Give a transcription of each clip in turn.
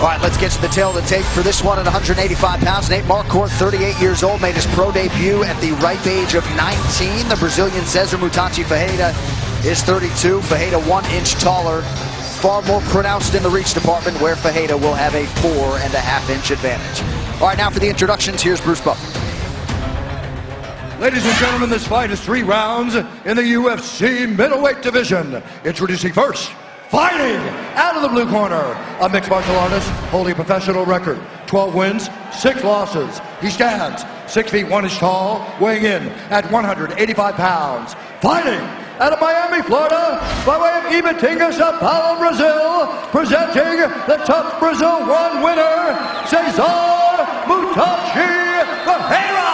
All right, let's get to the tail of the tape for this one at 185 pounds. Nate Marquardt, 38 years old, made his pro debut at the ripe age of 19. The Brazilian Cezar Ferreira is 32. Ferreira 1 inch taller, far more pronounced in the reach department, where Ferreira will have a 4.5 inch advantage. All right, now for the introductions, here's Bruce Buffer. Ladies and gentlemen, this fight is 3 rounds in the UFC middleweight division. Introducing first, fighting out of the blue corner, a mixed martial artist holding a professional record, 12 wins, 6 losses. He stands 6 feet 1 inch tall, weighing in at 185 pounds. Fighting out of Miami, Florida, by way of Ipatinga, Sao Paulo, Brazil, presenting the Tough Brazil 1 winner, Cezar Ferreira.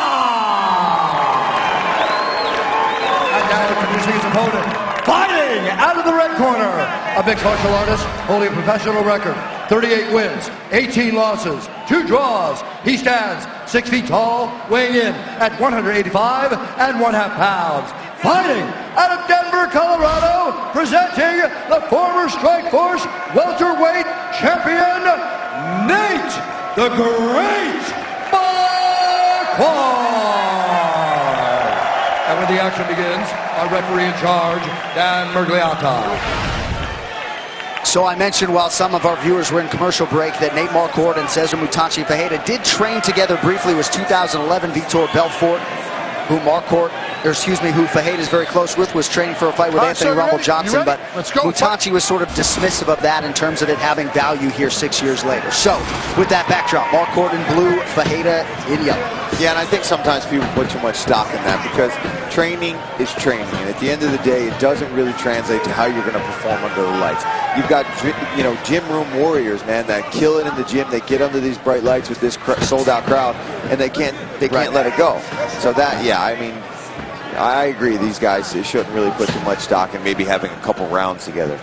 And now introducing his opponent, fighting out of the red corner, a mixed martial artist holding a professional record, 38 wins, 18 losses, 2 draws. He stands 6 feet tall, weighing in at 185.5 pounds. Fighting out of Denver, Colorado, presenting the former Strikeforce welterweight champion, Nate the Great Marquardt. And when the action begins, our referee in charge, Dan Mergliata. So I mentioned while some of our viewers were in commercial break that Nate Marquardt and Cezar Ferreira did train together briefly. It was 2011. Vitor Belfort, who Ferreira is very close with, was training for a fight with Anthony Rumble Johnson, but Mutachi was sort of dismissive of that in terms of it having value here 6 years later. So, with that backdrop, Marquardt in blue, Ferreira in yellow. Yeah, and I think sometimes people put too much stock in that because training is training, and at the end of the day, it doesn't really translate to how you're going to perform under the lights. You've got, gym room warriors, man, that kill it in the gym. They get under these bright lights with this sold-out crowd, and they can't let it go. So that, yeah, I mean, I agree. These guys shouldn't really put too much stock in maybe having a couple rounds together.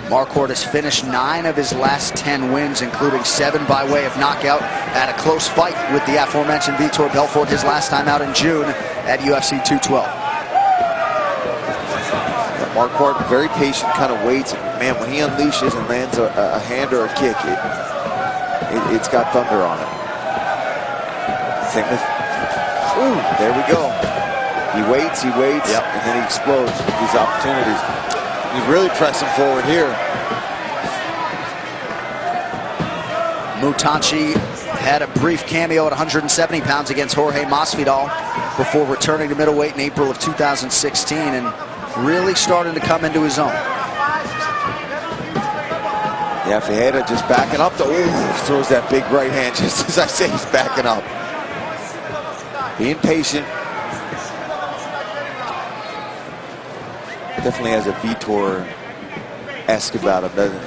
Marquardt has finished 9 of his last 10 wins, including 7 by way of knockout at a close fight with the aforementioned Vitor Belfort his last time out in June at UFC 212. Marquardt, very patient, kind of waits. Man, when he unleashes and lands a hand or a kick, it's got thunder on it. Same with, ooh, there we go. He waits, and then he explodes with these opportunities. He's really pressing forward here. Mutachi had a brief cameo at 170 pounds against Jorge Masvidal before returning to middleweight in April of 2016 and really starting to come into his own. Yeah, Ferreira just backing up. Throws that big right hand just as I say he's backing up. Being patient. Definitely has a Vitor-esque about him, doesn't he?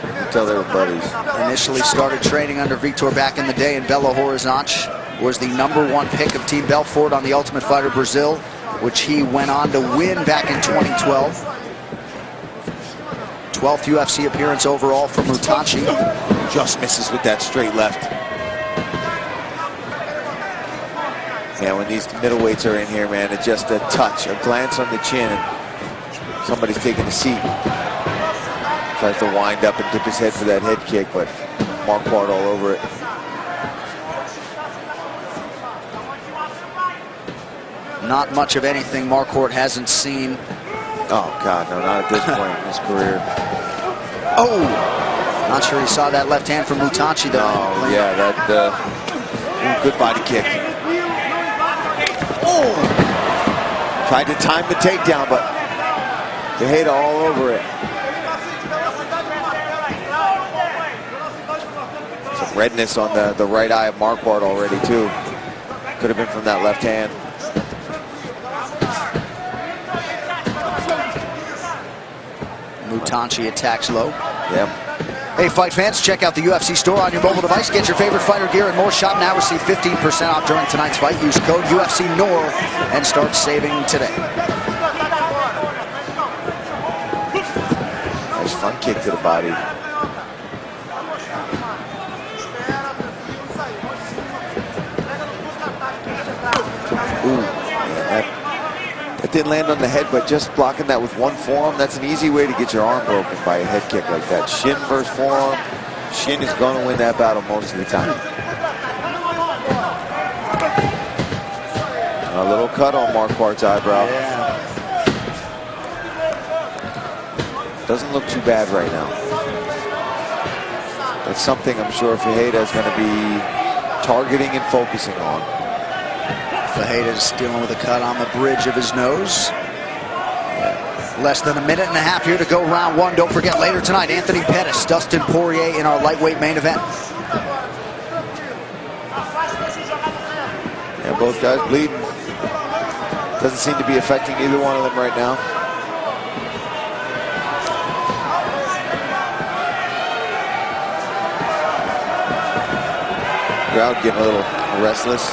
You can tell they were buddies. Initially started training under Vitor back in the day, and Belo Horizonte was the #1 pick of Team Belfort on the Ultimate Fighter Brazil, which he went on to win back in 2012. 12th UFC appearance overall for Mutachi. Just misses with that straight left. Yeah, when these middleweights are in here, man, it's just a touch, a glance on the chin, and somebody's taking a seat. Tries to wind up and dip his head for that head kick, but Marquardt all over it. Not much of anything Marquardt hasn't seen. Oh, God, no, not at this point in his career. Oh! Not sure he saw that left hand from Mutachi, though. Oh, yeah, that good body kick. Oh! Tried to time the takedown, but Ferreira all over it. Some redness on the right eye of Marquardt already, too. Could have been from that left hand. Mutachi attacks low. Yep. Hey, fight fans, check out the UFC store on your mobile device. Get your favorite fighter gear and more. Shop now, receive 15% off during tonight's fight. Use code UFCNOR and start saving today. Nice front kick to the body. Ooh, man, It didn't land on the head, but just blocking that with one forearm, that's an easy way to get your arm broken by a head kick like that. Shin versus forearm. Shin is going to win that battle most of the time. A little cut on Marquardt's eyebrow. Yeah. Doesn't look too bad right now. That's something I'm sure Ferreira is going to be targeting and focusing on. Ferreira's dealing with a cut on the bridge of his nose. Less than a minute and a half here to go round one. Don't forget, later tonight, Anthony Pettis, Dustin Poirier in our lightweight main event. Yeah, both guys bleeding. Doesn't seem to be affecting either one of them right now. Crowd getting a little restless.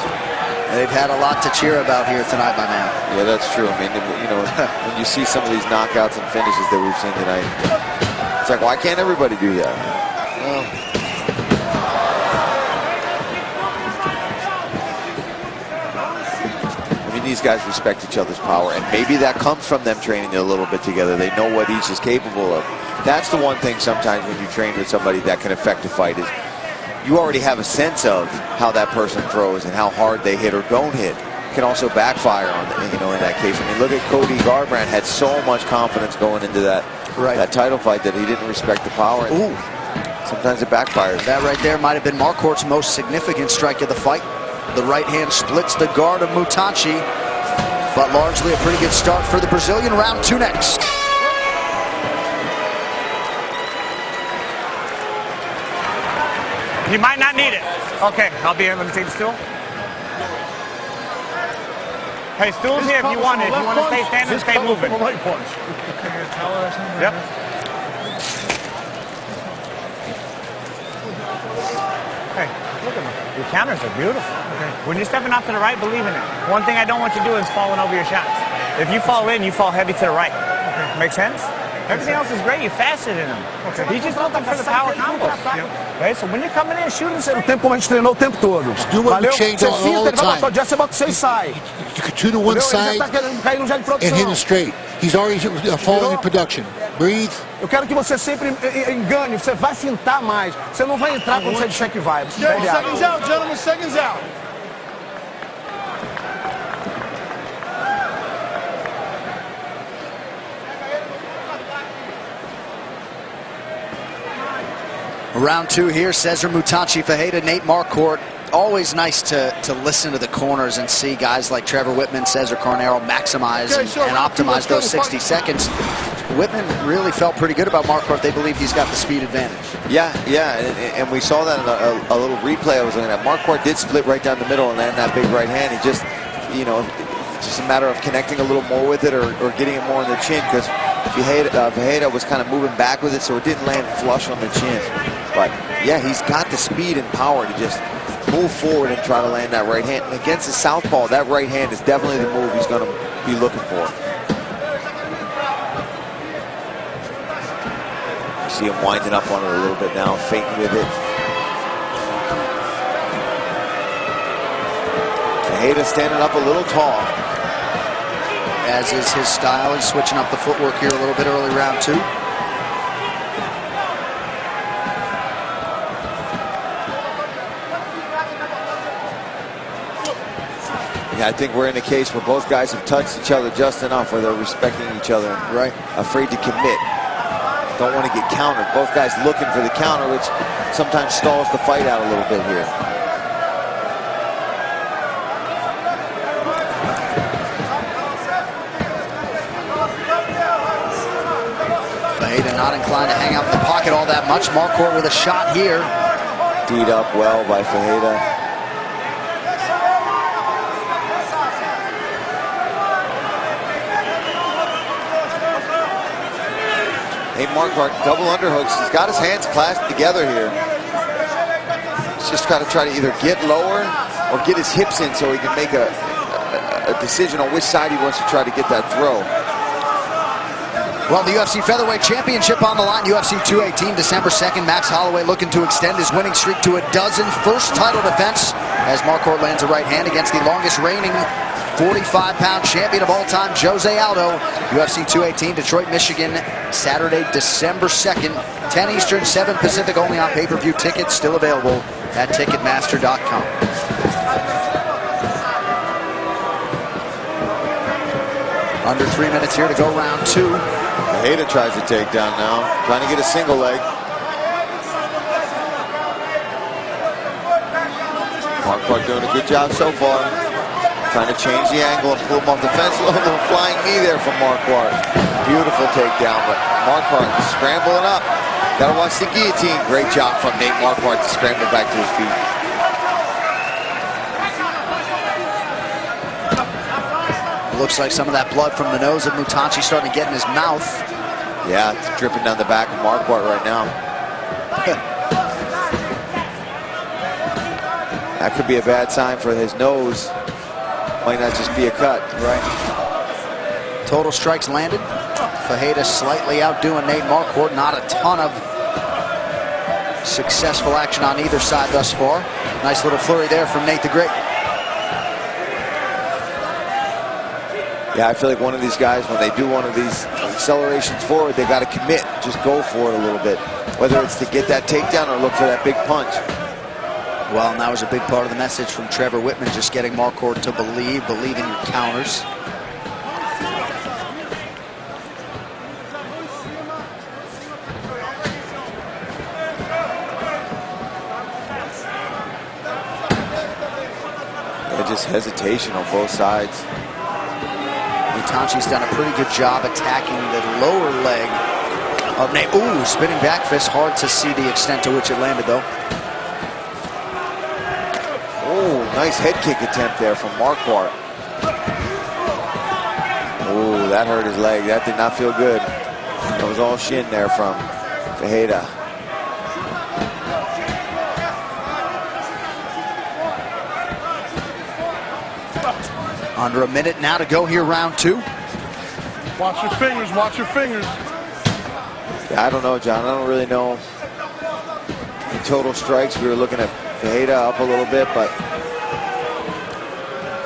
They've had a lot to cheer about here tonight, my man. Yeah, that's true. I mean, you know, when you see some of these knockouts and finishes that we've seen tonight, it's like, why can't everybody do that? Well, I mean, these guys respect each other's power, and maybe that comes from them training a little bit together. They know what each is capable of. That's the one thing sometimes when you train with somebody that can affect a fight is you already have a sense of how that person throws and how hard they hit or don't hit. It can also backfire on, you know, in that case. I mean, look at Cody Garbrandt had so much confidence going into that title fight that he didn't respect the power. Ooh. Sometimes it backfires. That right there might have been Marquardt's most significant strike of the fight. The right hand splits the guard of Mutachi, but largely a pretty good start for the Brazilian. Round two next. You might not need it. Okay, I'll be able to take the stool. Hey, stool's here if you want it. If you want to stay standing, stay moving. Right punch. Yep. Hey, look at them. Your counters are beautiful. Okay. When you're stepping out to the right, believe in it. One thing I don't want you to do is falling over your shots. If you fall in, you fall heavy to the right. Okay. Make sense? Everything else is great. You're faster than him. Okay. He's just looking for the power combos. Okay, so when you're coming in, shoot him. O tempo como a gente treinou o tempo todo. Do what we changed all the time. Just about to say sai. You could two to one side and hit him straight. He's already falling in production. Breathe. Eu quero que você sempre engane, você vai fintar mais. Você não vai entrar quando você disser que vai. Seconds out, gentlemen, seconds out. Round two here, Cezar Mutachi, Ferreira, Nate Marquardt. Always nice to listen to the corners and see guys like Trevor Whitman, Cezar Carnero maximize and optimize those 60 seconds. Whitman really felt pretty good about Marquardt. They believe he's got the speed advantage. Yeah, and we saw that in a little replay I was looking at. Marquardt did split right down the middle and land that big right hand. He just, you know, it's just a matter of connecting a little more with it or getting it more on the chin, because Ferreira was kind of moving back with it, so it didn't land flush on the chin. But yeah, he's got the speed and power to just move forward and try to land that right hand. And against the southpaw, that right hand is definitely the move he's going to be looking for. You see him winding up on it a little bit now, feinting with it. Ferreira standing up a little tall. As is his style. He's switching up the footwork here a little bit early round two. Yeah, I think we're in a case where both guys have touched each other just enough where they're respecting each other, right? Afraid to commit. Don't want to get countered. Both guys looking for the counter, which sometimes stalls the fight out a little bit here. Ferreira not inclined to hang out in the pocket all that much. Marquardt with a shot here. Teed up well by Ferreira. Hey, Marquardt, double underhooks. He's got his hands clasped together here. He's just got to try to either get lower or get his hips in so he can make a decision on which side he wants to try to get that throw. Well, the UFC Featherweight Championship on the line. UFC 218, December 2nd. Max Holloway looking to extend his winning streak to a dozen. First title defense as Marquardt lands a right hand against the longest reigning 45-pound champion of all time, Jose Aldo. UFC 218, Detroit, Michigan, Saturday, December 2nd, 10 Eastern, 7 Pacific, only on pay-per-view. Tickets still available at Ticketmaster.com. Under 3 minutes here to go, round 2. Ferreira tries to take down now, trying to get a single leg. Marquardt doing a good job so far. Trying to change the angle and pull him off the fence. A little flying knee there from Marquardt. Beautiful takedown, but Marquardt scrambling up. Gotta watch the guillotine. Great job from Nate Marquardt to scramble back to his feet. Looks like some of that blood from the nose of Moutonci starting to get in his mouth. Yeah, it's dripping down the back of Marquardt right now. That could be a bad sign for his nose. Might not just be a cut. Right. Total strikes landed. Ferreira slightly outdoing Nate Marquardt. Not a ton of successful action on either side thus far. Nice little flurry there from Nate the Great. Yeah, I feel like one of these guys, when they do one of these accelerations forward, they got to commit. Just go for it a little bit. Whether it's to get that takedown or look for that big punch. Well, and that was a big part of the message from Trevor Whitman, just getting Marquardt to believe in your counters. Yeah, just hesitation on both sides. Moutonci's done a pretty good job attacking the lower leg of Nate. Ooh, spinning back fist. Hard to see the extent to which it landed, though. Oh, nice head kick attempt there from Marquardt. Oh, that hurt his leg. That did not feel good. That was all shin there from Ferreira. Under a minute now to go here, round 2. Watch your fingers, watch your fingers. Yeah, I don't know, John. I don't really know the total strikes. We were looking at Ferreira up a little bit, but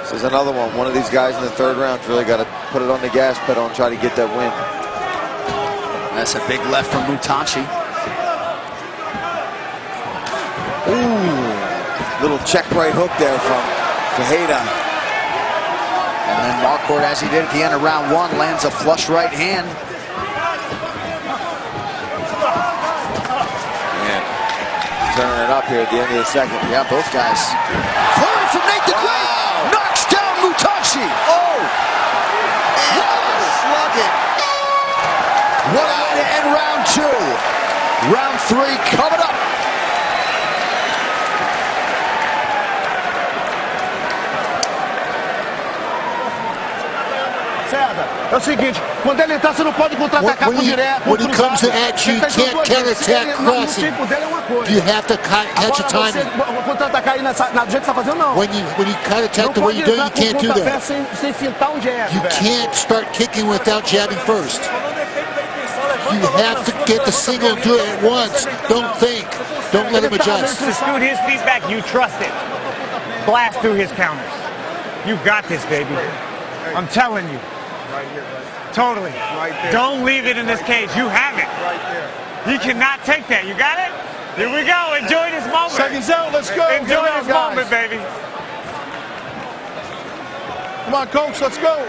this is another one. One of these guys in the 3rd round's really got to put it on the gas pedal and try to get that win. That's a big left from Moutonci. Ooh, little check right hook there from Ferreira. And then Marquardt, as he did at the end of round 1, lands a flush right hand. Man, turning it up here at the end of the 2nd. Yeah, both guys. Flurry from Nate the Great. Knocks down Moutonci. Oh! Slugging. What a way to end round 2. Round 3 coming up. Cezar, é o seguinte, quando ele entrar, você não pode contra-atacar por direto. When he comes to at you, you can't counter-attack crossing. You have to catch a timing. Contra-atacar aí do jeito que você tá fazendo, não. When you counter-attack the way you're doing, you can't do that. Sem fintar jab, You can't start kicking without jabbing first. You have to get the single and do it at once. Don't think. Don't let him adjust. To scoot his feet back, you trust it. Blast through his counters. You got this, baby. I'm telling you. Right here, buddy. Totally. Right there. Don't leave it in this cage. You have it. Right there. He cannot take that. You got it? Here we go. Enjoy this moment. Seconds out, let's go. Enjoy this moment, baby. Come on, coach, let's go.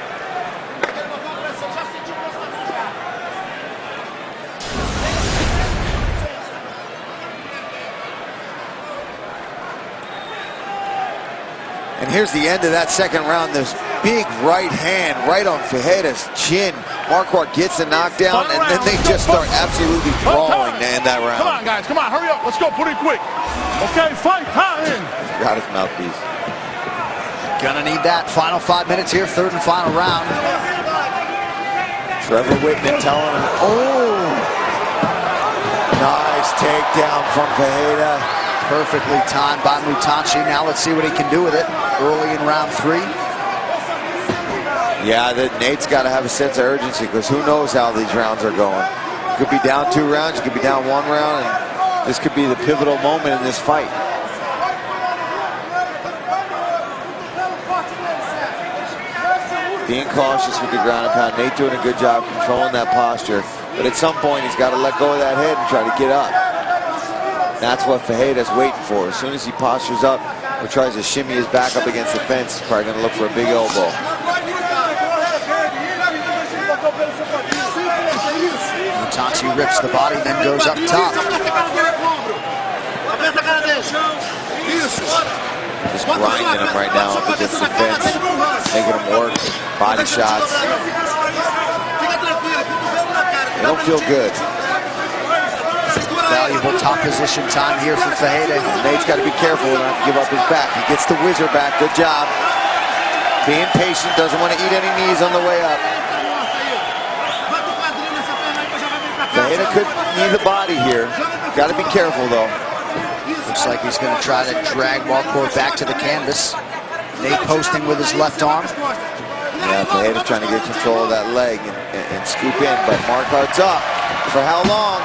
And here's the end of that 2nd round. This big right hand right on Ferreira's chin. Marquardt gets the knockdown, and then they just start absolutely brawling to end that round. Come on, guys, come on, hurry up. Let's go, put it quick. Okay, fight time. Got his mouthpiece. Gonna need that. Final 5 minutes here, 3rd and final round. Trevor Whitman telling him, oh! Nice takedown from Ferreira. Perfectly timed by Moutonci. Now let's see what he can do with it early in round 3. Yeah, Nate's got to have a sense of urgency, because who knows how these rounds are going. You could be down 2 rounds, you could be down 1 round, and this could be the pivotal moment in this fight. being cautious with the ground and pound. Nate doing a good job controlling that posture. But at some point, he's got to let go of that head and try to get up. That's what Ferreira's waiting for. As soon as he postures up or tries to shimmy his back up against the fence, he's probably going to look for a big elbow. Mutanchi rips the body, then goes up top. Just grinding him right now up against the fence, making him work, body shots. They don't feel good. Valuable top position time here for Ferreira. Nate's got to be careful not to give up his back. He gets the whizzer back, good job. Being patient, doesn't want to eat any knees on the way up. Ferreira could knee the body here. Got to be careful though. Looks like he's going to try to drag Marquardt back to the canvas. Nate posting with his left arm. Yeah, Ferreira's trying to get control of that leg and scoop in, but Marquardt's up. For how long?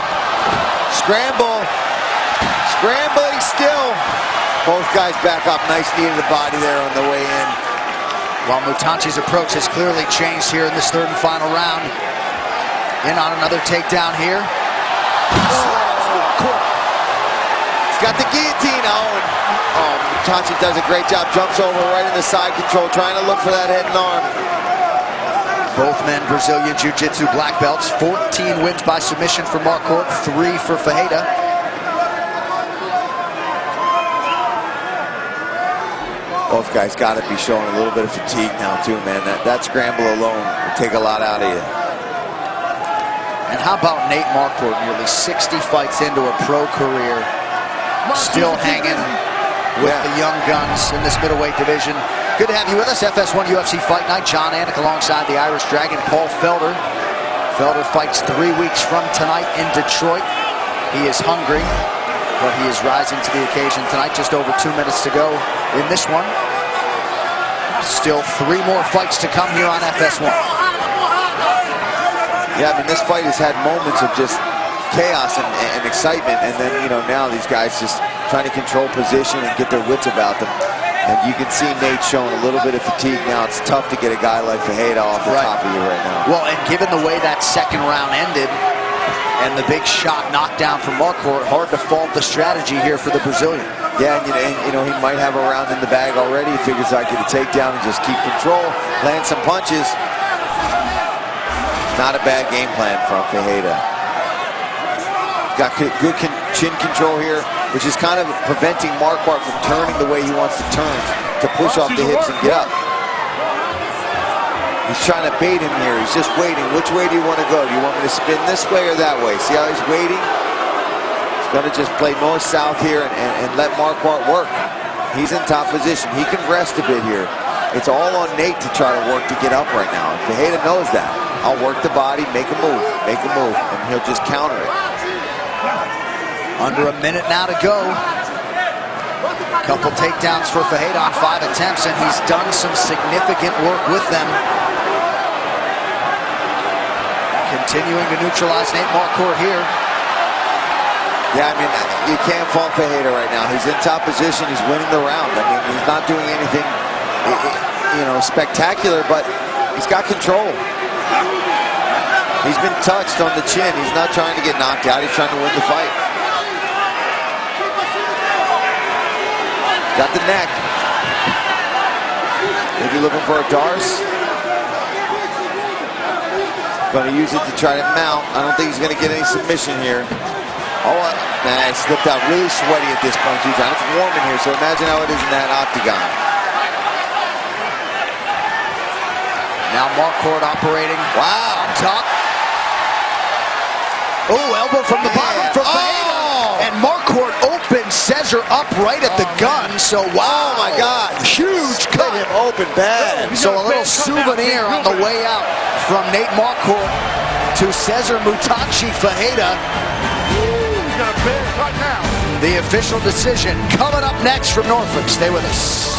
Scramble. Scrambling still. Both guys back up. Nice knee to the body there on the way in. While Mutanchi's approach has clearly changed here in this third and final round. In on another takedown here. He's got the guillotine on. Oh, Mutanchi does a great job. Jumps over right in the side control, trying to look for that head and arm. Both men Brazilian Jiu-Jitsu black belts. 14 wins by submission for Marquardt, 3 for Ferreira. Both guys got to be showing a little bit of fatigue now too, man. That scramble alone will take a lot out of you. And how about Nate Marquardt, nearly 60 fights into a pro career, still hanging with the young guns in this middleweight division. Good to have you with us. FS1 UFC Fight Night. John Anik alongside the Irish Dragon, Paul Felder. Felder fights 3 weeks from tonight in Detroit. He is hungry, but he is rising to the occasion tonight. Just over 2 minutes to go in this one. Still 3 more fights to come here on FS1. Yeah, I mean, this fight has had moments of just chaos and excitement, and then, you know, now these guys just trying to control position and get their wits about them. And you can see Nate showing a little bit of fatigue now. It's tough to get a guy like Ferreira off the top of you right now. Well, and given the way that second round ended and the big shot knockdown from Marquardt, hard to fault the strategy here for the Brazilian. Yeah, and you know, he might have a round in the bag already. He figures I get a takedown and just keep control, land some punches. Not a bad game plan from Ferreira. Got good chin control here, which is kind of preventing Marquardt from turning the way he wants to turn, to push off the hips and get up. He's trying to bait him here. He's just waiting. Which way do you want to go? Do you want me to spin this way or that way? See how he's waiting? He's going to just play north-south here and let Marquardt work. He's in top position. He can rest a bit here. It's all on Nate to try to work to get up right now. Ferreira knows that. I'll work the body, make a move, and he'll just counter it. Under a minute now to go. Couple takedowns for Ferreira on 5 attempts, and he's done some significant work with them. Continuing to neutralize Nate Marquardt here. Yeah, I mean, you can't fault Ferreira right now. He's in top position. He's winning the round. I mean, he's not doing anything, you know, spectacular, but he's got control. He's been touched on the chin. He's not trying to get knocked out. He's trying to win the fight. Got the neck. Maybe looking for a Darce. Going to use it to try to mount. I don't think he's going to get any submission here. Oh, nah, he slipped out really sweaty at this point, too. It's warm in here, so imagine how it is in that octagon. Now Marquardt operating. Wow, on top. Oh, elbow from the bottom from Ferreira. And Marquardt opens Cezar up right at the gun. So, wow. Oh, my God. Huge cut. Him open bad. So a little souvenir on the way out from Nate Marquardt to Cezar Mutanchi Ferreira. The official decision coming up next from Norfolk. Stay with us.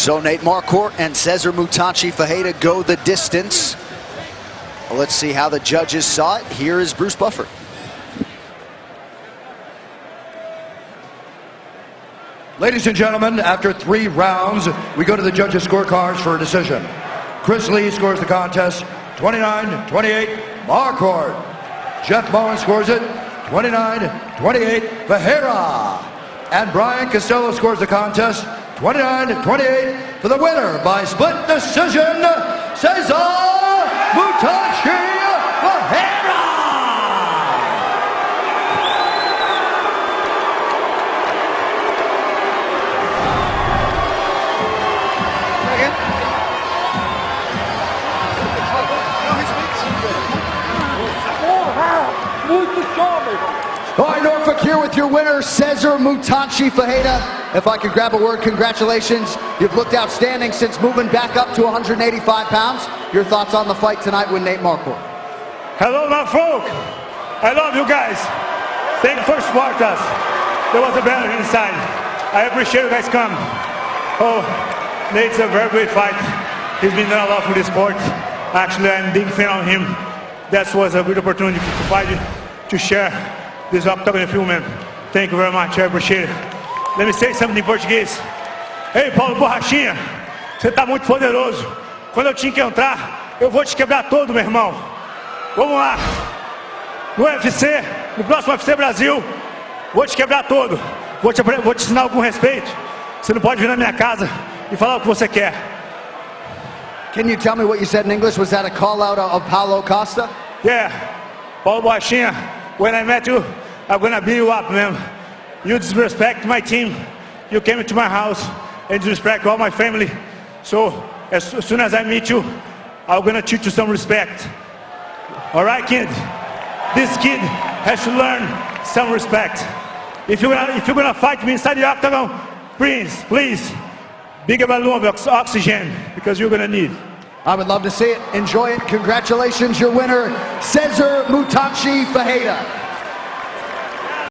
So Nate Marquardt and Cezar Ferreira go the distance. Well, let's see how the judges saw it. Here is Bruce Buffer. Ladies and gentlemen, after 3 rounds, we go to the judges' scorecards for a decision. Chris Lee scores the contest 29-28, Marquardt. Jeff Bowen scores it 29-28, Ferreira. And Brian Costello scores the contest 29-28 for the winner by split decision, Cezar Ferreira. All right, Norfolk here with your winner, Cezar Ferreira. If I could grab a word, congratulations. You've looked outstanding since moving back up to 185 pounds. Your thoughts on the fight tonight with Nate Marquardt? Hello, Norfolk. I love you guys. Thank you for supporting us. There was a battle inside. I appreciate you guys come. Oh, Nate's a very great fight. He's been doing a lot for the sport. Actually, I'm a big fan of him. That was a good opportunity to fight, to share this octagon film, man. Thank you very much, I appreciate it. Let me say something in português. Ei, Paulo Borrachinha, você tá muito poderoso. Quando eu te encontrar, eu vou te quebrar todo, meu irmão. Vamos lá. No UFC, no próximo UFC Brasil, vou te quebrar todo. Vou te ensinar com respeito. Você não pode vir na minha casa e falar o que você quer. Can you tell me what you said in English? Was that a call out of Paulo Costa? Yeah, Paulo Borrachinha, when I met you, I'm gonna beat you up, man. You disrespect my team. You came into my house and disrespect all my family. So as soon as I meet you, I'm gonna teach you some respect. All right, kid? This kid has to learn some respect. If you're gonna fight me inside the octagon, please, bigger balloon of oxygen, because you're gonna need. I would love to see it. Enjoy it. Congratulations, your winner, Cezar Ferreira.